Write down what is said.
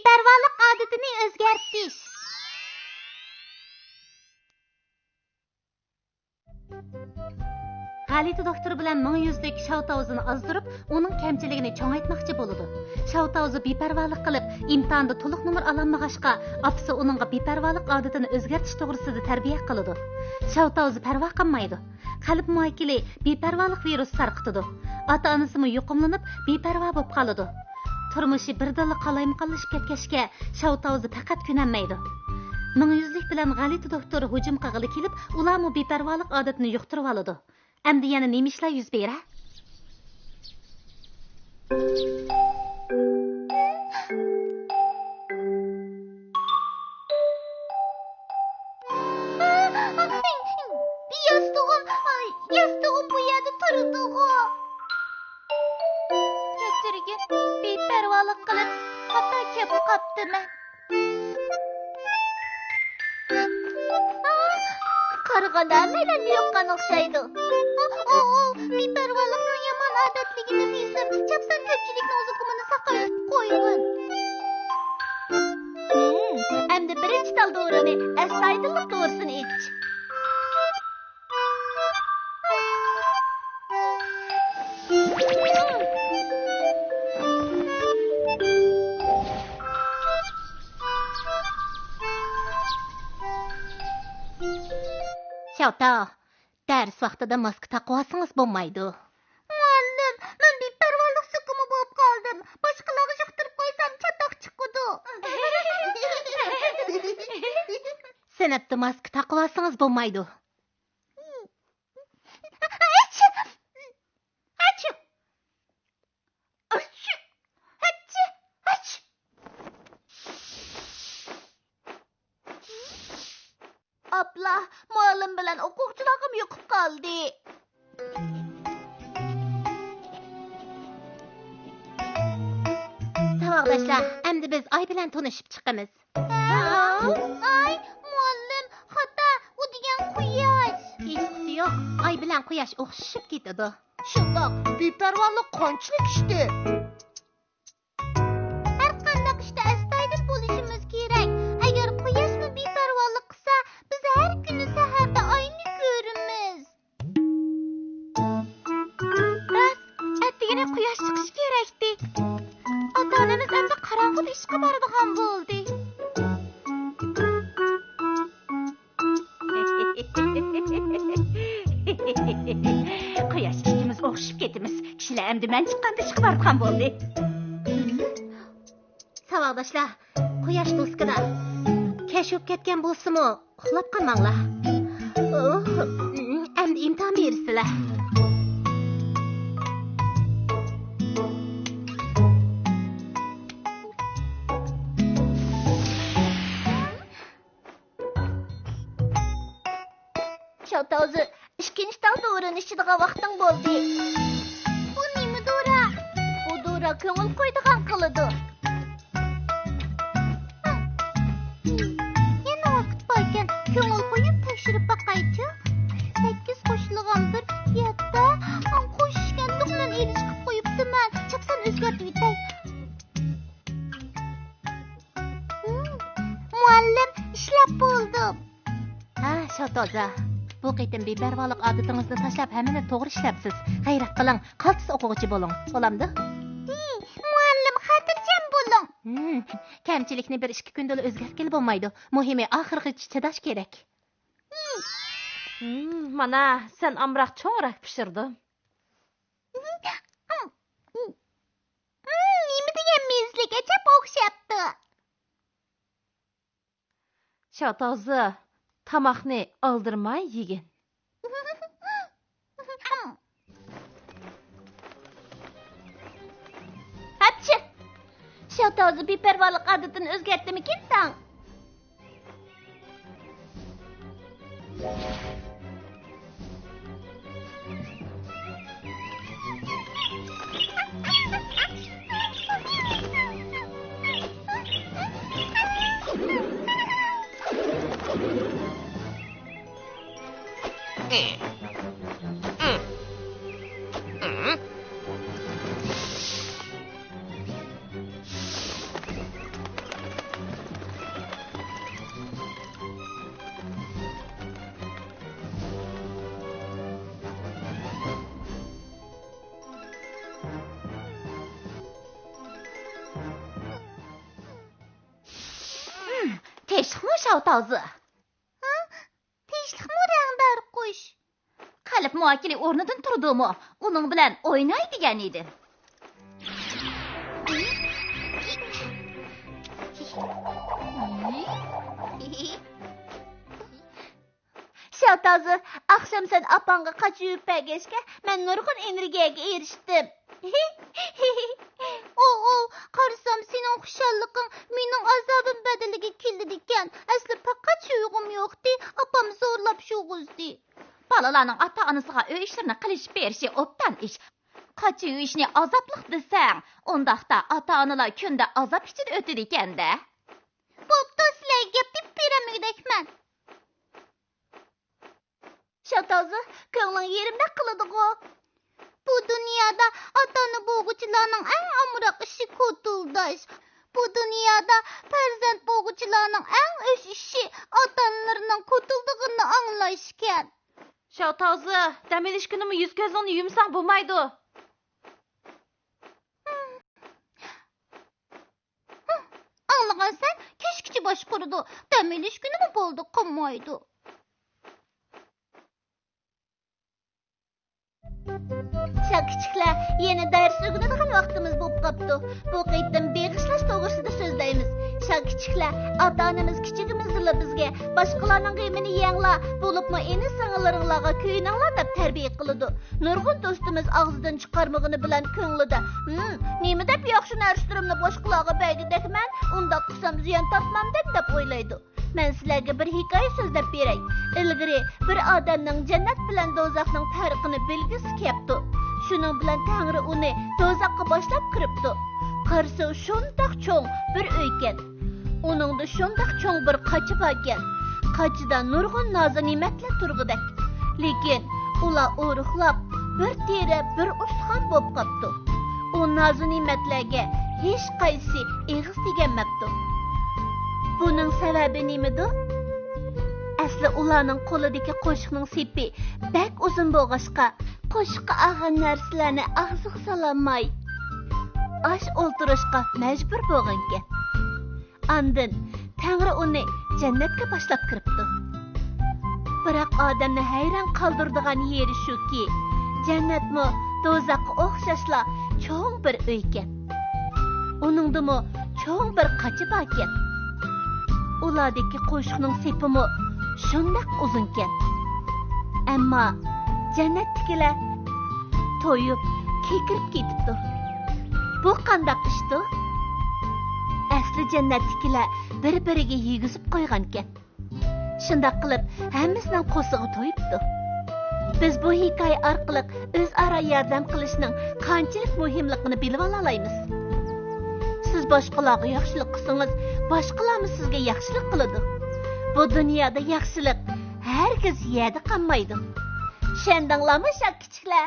bepervalık adetini özgertiş. Haliti doktoru bilan 100'lik şavtavuzunu azdırıp, onun kemçiligini çoğaytmakçı boludu. Şavtavuzu bepervalık qilib, imtihanda to'liq numar alanmag'achqa, apsi onunğa bepervalık adetini özgertiş to'g'risida tarbiya qiladi. Şavtavuzu parvo qilmaydi. Qalb muaykili bepervalık virusi tarqitadi. Ota-onasimi yuqumlanib, beparvo bo'lib qoladi. Turmushi birdilla qalaymiqallashib ketgachga, şavtavuzu faqat kunanmaydi. 100'lik bilan G'aliti doktori hujum qilg'ili kelib, ularmi beparvalık adetini yuqtirib oladi. Endi yana nima ishlar yuz beradi? Yastığım bu yerda turdi. Kechirgin, beparvolik qilib, xato kelib qopdiman. Qaraganda meylani yoqqan o'xshaydi. Beparvolikning yomon odatligini bilsam, chapsan ko'pchilikning o'ziqimini saqlayib qo'yman. Endi birinchi taldorini astoydillik to'g'risini aytchi. Şavta, ders vaqtida maska taqvasangiz bo'lmaydi. Muallim, men beparvolik siqimi bo'lib qoldim. Boshqalarga yuqtirib qo'ysam chatoq chiqadi. Sinfda maska taqvasangiz bo'lmaydi. Abla, muallim bilan o'quvchilarim yo'qib qoldi. Tavaqdaşlar, endi biz ay bilan tanışıp chiqamiz. Ay, muallim, hatta u degan quyosh. Hechqisi yo'q, ay bilan quyosh o'xshashib ketadi. Shundoq, beparvolik qanchalik ishdi? Har qanday ishda astoydil bo'lishimiz kerak. Agar quyoshni beparvolik qilsa, biz har kuni saharda oyni ko'ramiz. Bas, attigina quyosh chiqishi kerakdi. Ota-onamiz endi qorong'ida ishga boradigan bo'ldi. Quyosh ikkimiz o'xshib ketimiz. Kishilar endi men chiqqanda ishga boradigan bo'ldi. Savaqdoshlar, quyosh do'skida kashf ketgan bo'lsa-mu, uxlab qolmanglar. Endi imtihon bersizlar. Şavtavuzı, ikkinchi talda o'rinishadigan vaqting bo'ldi. Bu nima dora? Bu dora ko'ngil qo'ydigan qiladi. Yana vaqt borkan, ko'ngil qo'yib tekshirib boqaychi. 8 qo'shilgan bir yatda qo'shishganlik bilan elish qilib qo'yibdiman. Chapsan o'zgartib yetay. Muallim, ishlab bo'ldim. Ha, Şavtavuza. Bu qitim beparvolik odatingizni tashlab hammani to'g'ri ishlabsiz. G'ayrat qiling, qaltis o'quvchi bo'ling. Bo'lamdi? Muallim, xotirjam bo'ling. Kamchilikni bir 2 kunda o'zgartgil bo'lmaydi. Muhimi oxirigacha chidash kerak. Mana, sen amroq cho'ngroq pishirding. Nima degan mezlikka chap o'xshabdi. Şavtavuzi, tamoqni oldirmay yegin. Hapchi. Şavtavuzi beparvolik odatini o'zgartdimikin tang? Şavtazı. Teşlik mi rəngdar quş? Qəlb muakili ornadan turdu mu? Onun bilen oynay degan edi. Şavtazı, akşam sen apanga kaçıyıp bəgəşkə, mən nurgun energiyaga erişdim. Qarısam senin xuşallıqın mening azabım bədəliga keldi diken. Əsli faqat uyğum yoxdi, apam zorlab şoğuzdi. Balalarning ata-anasıga öy işlerini qilish berişi obdan iş. Qaçı işini azaplık desəng, ondaqda ata-analar künde azap içinde ötür ikende. Bopda sizler gep dep beremegidekmen. Şatazı, köңlüň yerimde kılıdığı. Bu dünyada atanı boğucularının en amırak işi kutuldaş. Bu dünyada perzent boğucularının en öş işi atanlarının kutulduğunu anlayışken. Şatazı, demeliş günümü yüz gözünü yumsan bulmaydı. Anlagan sen keşkici baş kurudu. Demeliş günümü boldu kımmaydı. Şakıçıklar, yeni ders öğrendiğin vaktimiz bulup kaptı. Bu kayıttan beğişlaş doğrusunda sözleyimiz. Şakıçıklar, ata-anamız kiçigimizdirler bizge. Başkalarının kıymini yengla, bulup mu eni sağılarınlağa köyünanlar da terbiye kılıdı. Nurgun dostumuz ağzıdan çıkarmağını bilen köңlüdü. Nemi dep yaxşı nərştirimni başqalağa bəgidekmen, onda qısam ziyan tapmam dep oylaydı. Men sizlerge bir hikaye sözlep berey. İlgiri bir adamның cennet bilen dozaqның farqını bilgisi kepti. Şunun bilen Tanrı onu dozaqqa başlap kiripti. Qarşı şundaq çoğ bir öyken. Onun da şundaq çoğ bir qaçı baken. Qaçıda nurgun nazı nimetler turgudek. Lekin ula uruqlap bir tere bir usxan bop qapti. O nazı nimetlerge hiç qaysi eğiz degenmepti. Bunun sebebi nemidir? Asli ularning qo'lidagi qo'shiqning sepi bak uzun bo'lg'achqa, qo'shiqqa ag'an narsalarni og'ziga sololmay, ash o'ltirishga majbur bo'lgankan. Andin Tangri uni jannatga boshlab kiribdi. Biroq odamni hayron qoldiradigan yeri shuki, jannatmi do'zaxga o'xshashla cho'ng bir uykan. Uningdimi cho'ng bir qachi borkan. Ulardaki qo'shiqning sepimi shundoq uzunkan. Ammo jannatdagilar to'yib, kekirib ketibdi. Bu qanday ishdir? Asli jannatdagilar bir-biriga yegizib qo'ygankan. Shundoq qilib, hammasining qo'sig'i to'yibdi. Biz bu hikoya orqali o'zaro yordam qilishning qanchalik muhimligini bilib olaymiz. Siz başqalarga yaxshilik qilsangiz, başqalarmi sizga yaxshilik qiladi. Bu dunyoda yaxshilik hargiz yerda qolmaydi. Shendinglarmi shakkichiklar?